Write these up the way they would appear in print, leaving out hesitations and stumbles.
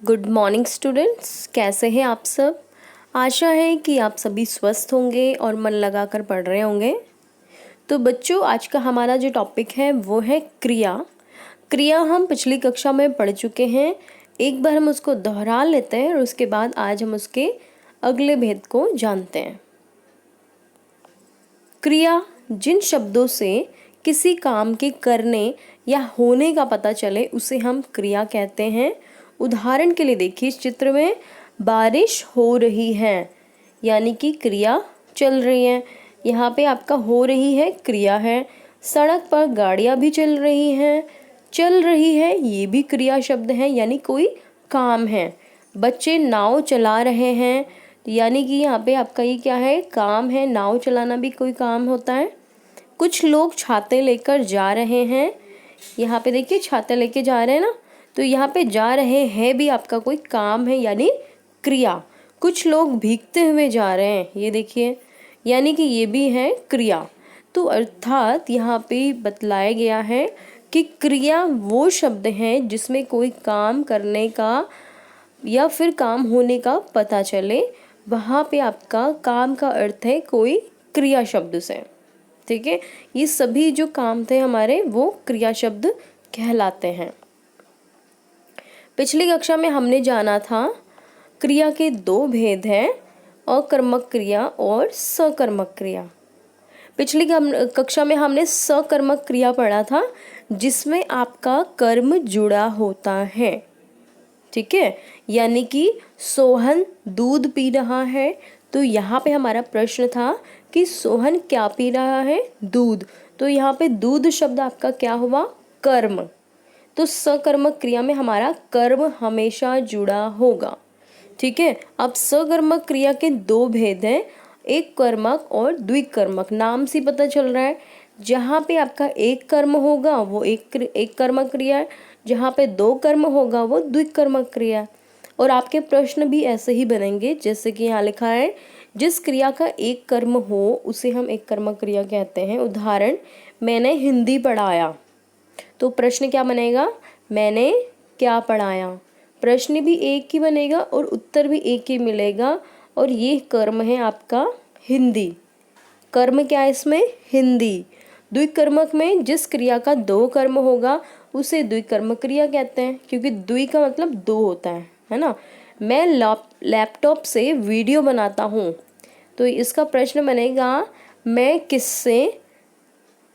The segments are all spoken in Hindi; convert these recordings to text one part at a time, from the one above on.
गुड मॉर्निंग स्टूडेंट्स, कैसे हैं आप सब। आशा है कि आप सभी स्वस्थ होंगे और मन लगाकर पढ़ रहे होंगे। तो बच्चों, आज का हमारा जो टॉपिक है वो है क्रिया। क्रिया हम पिछली कक्षा में पढ़ चुके हैं। एक बार हम उसको दोहरा लेते हैं और उसके बाद आज हम उसके अगले भेद को जानते हैं। क्रिया जिन शब्दों से किसी काम के करने या होने का पता चले उसे हम क्रिया कहते हैं। उदाहरण के लिए देखिए, इस चित्र में बारिश हो रही है, यानी कि क्रिया चल रही है। यहाँ पे आपका हो रही है क्रिया है। सड़क पर गाड़ियाँ भी चल रही हैं, चल रही है ये भी क्रिया शब्द है, यानी कोई काम है। बच्चे नाव चला रहे हैं, यानी कि यहाँ पे आपका ये क्या है, काम है। नाव चलाना भी कोई काम होता है। कुछ लोग छाते लेकर जा रहे हैं। यहाँ पे देखिए छाते लेके जा रहे हैं ना, तो यहाँ पे जा रहे हैं भी आपका कोई काम है, यानी क्रिया। कुछ लोग भीगते हुए जा रहे हैं, ये देखिए, यानी कि ये भी है क्रिया। तो अर्थात यहाँ पे बतलाया गया है कि क्रिया वो शब्द है जिसमें कोई काम करने का या फिर काम होने का पता चले। वहाँ पे आपका काम का अर्थ है कोई क्रिया शब्द से। ठीक है, ये सभी जो काम थे हमारे वो क्रिया शब्द कहलाते हैं। पिछली कक्षा में हमने जाना था क्रिया के दो भेद हैं, अकर्मक क्रिया और सकर्मक क्रिया। पिछली कक्षा में हमने सकर्मक क्रिया पढ़ा था, जिसमें आपका कर्म जुड़ा होता है। ठीक है, यानी कि सोहन दूध पी रहा है, तो यहाँ पे हमारा प्रश्न था कि सोहन क्या पी रहा है, दूध। तो यहाँ पे दूध शब्द आपका क्या हुआ, कर्म। तो सकर्मक क्रिया में हमारा कर्म हमेशा जुड़ा होगा। ठीक है, अब सकर्मक क्रिया के दो भेद हैं, एक कर्मक और द्विकर्मक। नाम से पता चल रहा है, जहाँ पे आपका एक कर्म होगा वो एक कर्मक क्रिया है, जहाँ पे दो कर्म होगा वो द्विकर्मक क्रिया है। और आपके प्रश्न भी ऐसे ही बनेंगे, जैसे कि यहाँ लिखा है, जिस क्रिया का एक कर्म हो उसे हम एक कर्मक क्रिया कहते हैं। उदाहरण, मैंने हिंदी पढ़ाया, तो प्रश्न क्या बनेगा, मैंने क्या पढ़ाया। प्रश्न भी एक ही बनेगा और उत्तर भी एक ही मिलेगा, और ये कर्म है आपका हिंदी। कर्म क्या है इसमें, हिंदी। द्विकर्मक में जिस क्रिया का दो कर्म होगा उसे द्विकर्मक क्रिया कहते हैं, क्योंकि द्वि का मतलब दो होता है ना। मैं लैपटॉप से वीडियो बनाता हूँ, तो इसका प्रश्न बनेगा, मैं किससे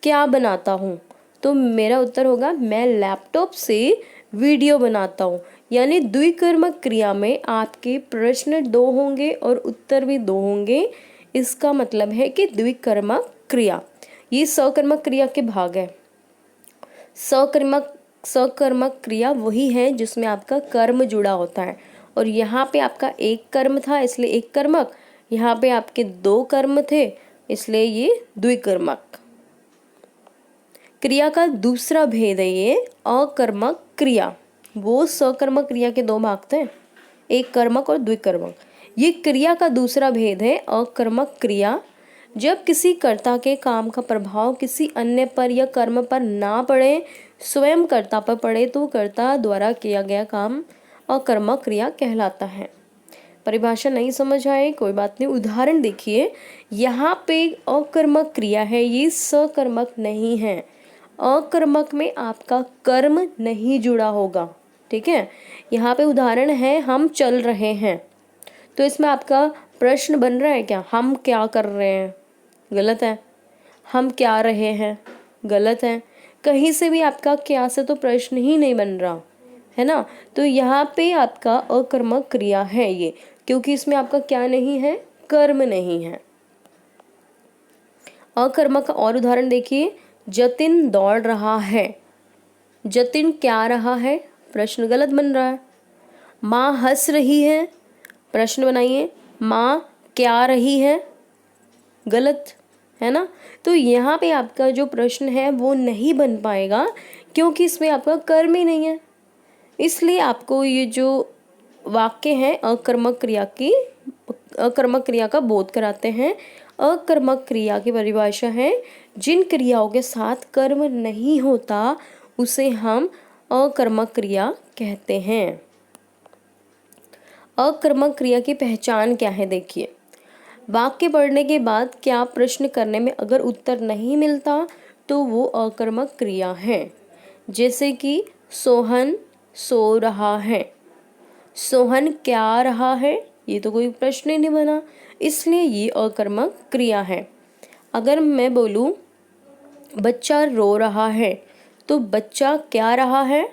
क्या बनाता हूँ। तो मेरा उत्तर होगा, मैं लैपटॉप से वीडियो बनाता हूँ। यानी द्विकर्मक क्रिया में आपके प्रश्न दो होंगे और उत्तर भी दो होंगे। इसका मतलब है कि द्विकर्मक क्रिया। ये सकर्मक क्रिया के भाग है। सकर्मक क्रिया वही है जिसमें आपका कर्म जुड़ा होता है, और यहाँ पे आपका एक कर्म था इसलिए एक कर्मक, यहाँ पे आपके दो कर्म थे इसलिए ये द्विकर्मक। क्रिया का दूसरा भेद है ये अकर्मक क्रिया। वो सकर्मक क्रिया के दो भाग थे, एक कर्मक और द्विकर्मक। ये क्रिया का दूसरा भेद है अकर्मक क्रिया। जब किसी कर्ता के काम का प्रभाव किसी अन्य पर या कर्म पर ना पड़े, स्वयं कर्ता पर पड़े, तो कर्ता द्वारा किया गया काम अकर्मक क्रिया कहलाता है। परिभाषा नहीं समझ आए कोई बात नहीं, उदाहरण देखिए, यहाँ पे अकर्मक क्रिया है, ये सकर्मक नहीं है। अकर्मक में आपका कर्म नहीं जुड़ा होगा। ठीक है, यहाँ पे उदाहरण है, हम चल रहे हैं, तो इसमें आपका प्रश्न बन रहा है क्या, हम क्या कर रहे हैं, गलत है। हम क्या रहे हैं, गलत है। कहीं से भी आपका क्या से तो प्रश्न ही नहीं बन रहा है ना। तो यहाँ पे आपका अकर्मक क्रिया है ये, क्योंकि इसमें आपका क्या नहीं है, कर्म नहीं है। अकर्मक का और उदाहरण देखिए, जतिन दौड़ रहा है, जतिन क्या रहा है, प्रश्न गलत बन रहा है। माँ हंस रही है, प्रश्न बनाइए, माँ क्या रही है, गलत है ना। तो यहाँ पे आपका जो प्रश्न है वो नहीं बन पाएगा, क्योंकि इसमें आपका कर्म ही नहीं है। इसलिए आपको ये जो वाक्य हैं अकर्मक क्रिया का बोध कराते हैं। अकर्मक क्रिया की परिभाषा है, जिन क्रियाओं के साथ कर्म नहीं होता उसे हम अकर्मक क्रिया कहते हैं। अकर्मक क्रिया की पहचान क्या है देखिए। वाक्य पढ़ने के बाद क्या प्रश्न करने में अगर उत्तर नहीं मिलता तो वो अकर्मक क्रिया है। जैसे कि सोहन सो रहा है, सोहन क्या रहा है, ये तो कोई प्रश्न ही नहीं बना, इसलिए ये अकर्मक क्रिया है। अगर मैं बोलूँ बच्चा रो रहा है तो बच्चा क्या रहा है,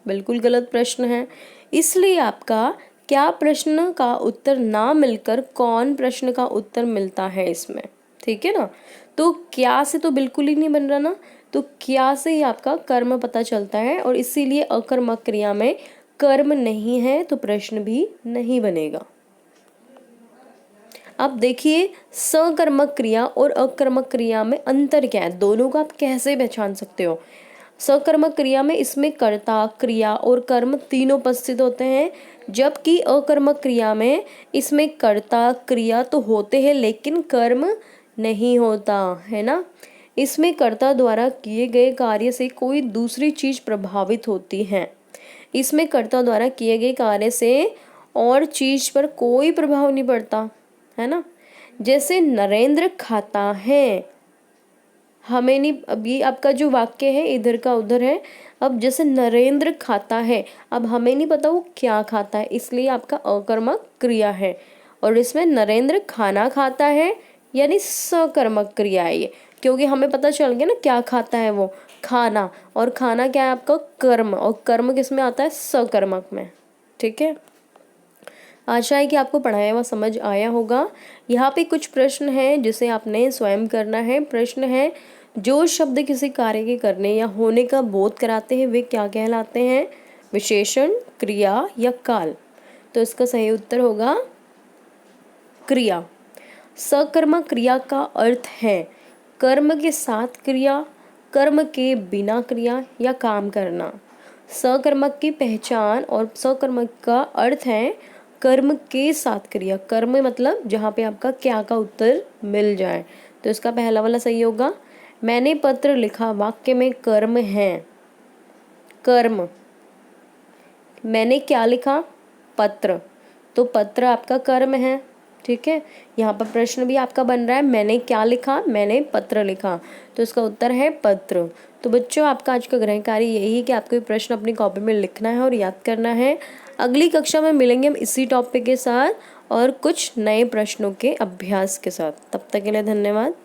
बिल्कुल गलत प्रश्न है। इसलिए आपका क्या प्रश्न का उत्तर ना मिलकर कौन प्रश्न का उत्तर मिलता है इसमें, ठीक है ना। तो क्या से तो बिल्कुल ही नहीं बन रहा ना, तो क्या से ही आपका कर्म पता चलता है और इसीलिए अकर्मक क्रिया में कर्म नहीं है तो प्रश्न भी नहीं बनेगा। अब देखिए सकर्मक क्रिया और अकर्मक क्रिया में अंतर क्या है, दोनों का आप कैसे पहचान सकते हो। सकर्मक क्रिया में इसमें कर्ता, क्रिया और कर्म तीनों उपस्थित होते हैं, जबकि अकर्मक क्रिया में इसमें कर्ता क्रिया तो होते हैं लेकिन कर्म नहीं होता है ना। इसमें कर्ता द्वारा किए गए कार्य से कोई दूसरी चीज प्रभावित होती है। इसमें कर्ता द्वारा किए गए कार्य से और चीज पर कोई प्रभाव नहीं पड़ता है ना। जैसे नरेंद्र खाता है, हमें नहीं, अब ये आपका जो वाक्य है इधर का उधर है। अब जैसे नरेंद्र खाता है, अब हमें नहीं पता वो क्या खाता है, इसलिए आपका अकर्मक क्रिया है। और इसमें नरेंद्र खाना खाता है यानी सकर्मक क्रिया है ये, क्योंकि हमें पता चल गया ना क्या खाता है वो, खाना, और खाना क्या है आपका कर्म, और कर्म किस में आता है, सकर्मक में, ठीक है। आशा है कि आपको पढ़ाया हुआ समझ आया होगा। यहाँ पे कुछ प्रश्न हैं जिसे आपने स्वयं करना है। प्रश्न है, जो शब्द किसी कार्य के करने या होने का बोध कराते हैं वे क्या कहलाते हैं, विशेषण, क्रिया या काल। तो इसका सही उत्तर होगा क्रिया। सकर्मक क्रिया का अर्थ है कर्म के साथ क्रिया, कर्म के बिना क्रिया या काम करना। सकर्मक की पहचान और सकर्मक का अर्थ है कर्म के साथ क्रिया, कर्म मतलब जहाँ पे आपका क्या का उत्तर मिल जाए। तो इसका पहला वाला सही होगा। मैंने पत्र लिखा, वाक्य में कर्म है, कर्म। मैंने क्या लिखा, पत्र, तो पत्र आपका कर्म है, ठीक है। यहाँ पर प्रश्न भी आपका बन रहा है, मैंने क्या लिखा, मैंने पत्र लिखा, तो इसका उत्तर है पत्र। तो बच्चों आपका आज का गृह कार्य यही है कि आपको ये प्रश्न अपनी कॉपी में लिखना है और याद करना है। अगली कक्षा में मिलेंगे हम इसी टॉपिक के साथ और कुछ नए प्रश्नों के अभ्यास के साथ। तब तक के लिए धन्यवाद।